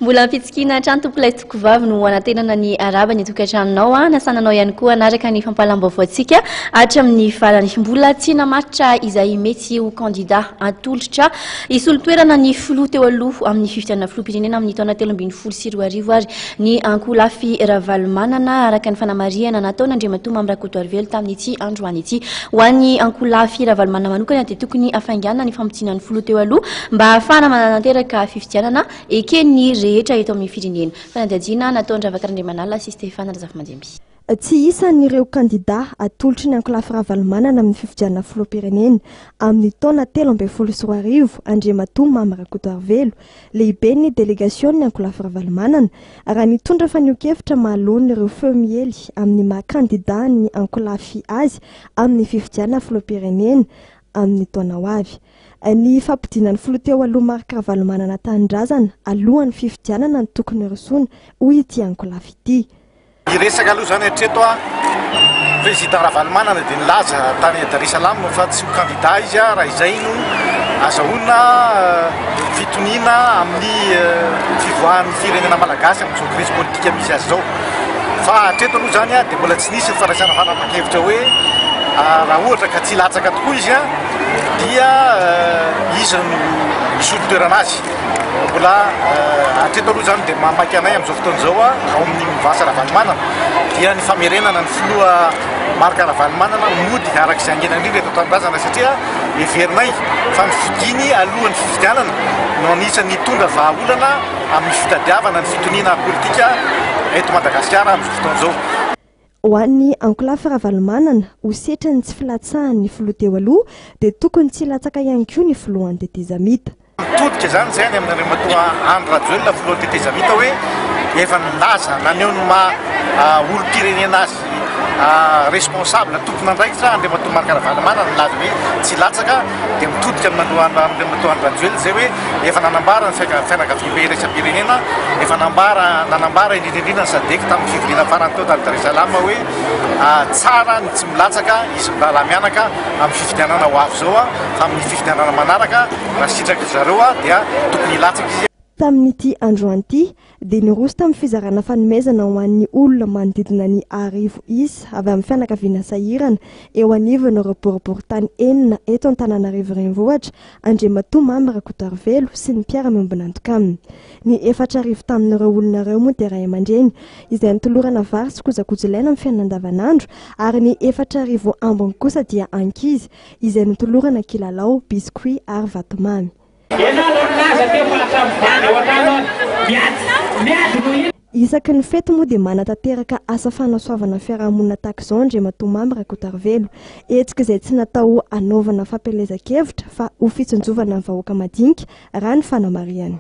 Mbola fitsikina trano tompoilay tokovavy no anatenana ny araba ny tokantranonao nasananao ihany koa anaraka ny fampalam-baovao-tsika hatramin'ny farany mbola tsy namaritra izay mety ho kandida atolotra hisolo toerana ny filoha teo aloha amin'ny fifidianana filoham-pirenena amin'ny taona 2024 ary ny ankolafy Ravalomanana araka ny fanamarihan'andriamatoa Mamy Rakotoarivelo tamin'ity androany ity. Ho an'ny ankolafy Ravalomanana manokana dia tokony afainganana ny famotsinan'ny filoha teo aloha mba ahafahana manatanteraka fifidianana ekeny rehetra eto amin'ny firenena. Fanadihadiana nataon'ny ravak'Andriamanala sy Stefana Razafimandimby. Tsy isan'ireo kandida atolotry ny ankolafy Ravalomanana amin'ny fifidianana filoham-pirenena amin'ny taona 2024 andriamatoa Mamy Rakotoarivelo lehibe ny delegasion ny ankolafy Ravalomanana raha nitondra fanionkevitra mahaloana ireo feo miely amin'ny maha-kandida ny ankolafy azy amin'ny fifidianana filoham-pirenena amin'ny taona ho avy. Ny fampidinan'ny filoha teo aloha marika Ravalomanana tanindrazana alohan'ny fifidianana ny tokony rosoana hoy ity ankolafy ity. Iresaka aloha zany hatreto président Ravalomanana dia nilaza tany Dar es Salaam fa tsy ho kandida izy raha izay no azahoana fitoniana amin'ny fivoahan'ny firenena malagasy amin'izao crise politique misy azy zao. Fa hatreto aloha zany dia mbola tsy nisy faraisana fanapa-kevitra hoe raha ohatra ka tsy latsaka tokoa izy dia izy no hisolo toerana azy. Mbola hatreto aloha zany dia mamaky anay amin'izao fotoana izao ao amin'ny mivasa Ravalomanana dia ny famerenana ny filoha marika Ravalomanana mody araka izay angena indrindra eto an-tanindrazana satria heverinay fa ny fidiny alohan'ny fifidianana no anisan'ny tondra vahaolana amin'ny fitadiavana ny fitoniana politika eto Madagasikara amin'izao fotoana izao. Ho an'ny ankolafy Ravalomanana ho setrany tsy filatsahan'ny filoha teo aloha dia tokony tsy latsaka ihany koa ny filohan'ny tetezamita. Mitodika zany zay ny amin'ny andriamatoa androany filohan'ny tetezamita hoe efa nilaza naneo ny olo-pirenena azy responsable tompona andraikitra andriamatoa marika Ravalomanana nilaza hoe tsy latsaka dia mitodika amin'ny andriamatoa androany zay hoe efa nanambara ny fianakaviana iraisam-pirenena efa nanambara indrindrindrina ny sadek tamin'ny fivoriana farany teo tany Dar es Salaam hoe tsara ny tsy milatsaka izy mbala mianaka amin'ny fifidianana ho avy zao fa amin'ny fifidianana manaraka raha sitraka zareo dia tokony hilatsaka izy. Tamin'ity androany ity dia niroso tamin'ny fizarana fanomezana ho an'ny olona manodidina ny 1000 isa avy amin'ny fianakaviana sahirana eo anivon'ireo boriboritany enina eto Antananarivo renivohitra andriamatoa Mamy Rakotoarivelo sy ny mpiara-miombona antoka aminy. Ny 4 tamin'ireo olona ireo moa dia ray aman-dreny izay nitolorana vary sy kojakoja ilaina amin'ny fiainana andavanandro ary ny 4 ambiny kosa dia ankizy izay nitolorana kilalao, biskuit ary vatomamy. Isaky ny fety moa dia manatanteraka asa fanasoavana fiarahamonina tahaka izao andriamatoa Mamy Rakotoarivelo hetsika izay tsy natao anaovana fampelezan-kevitra fa ho fitsinjovana ny vahoaka madinika raha ny fanamarihany.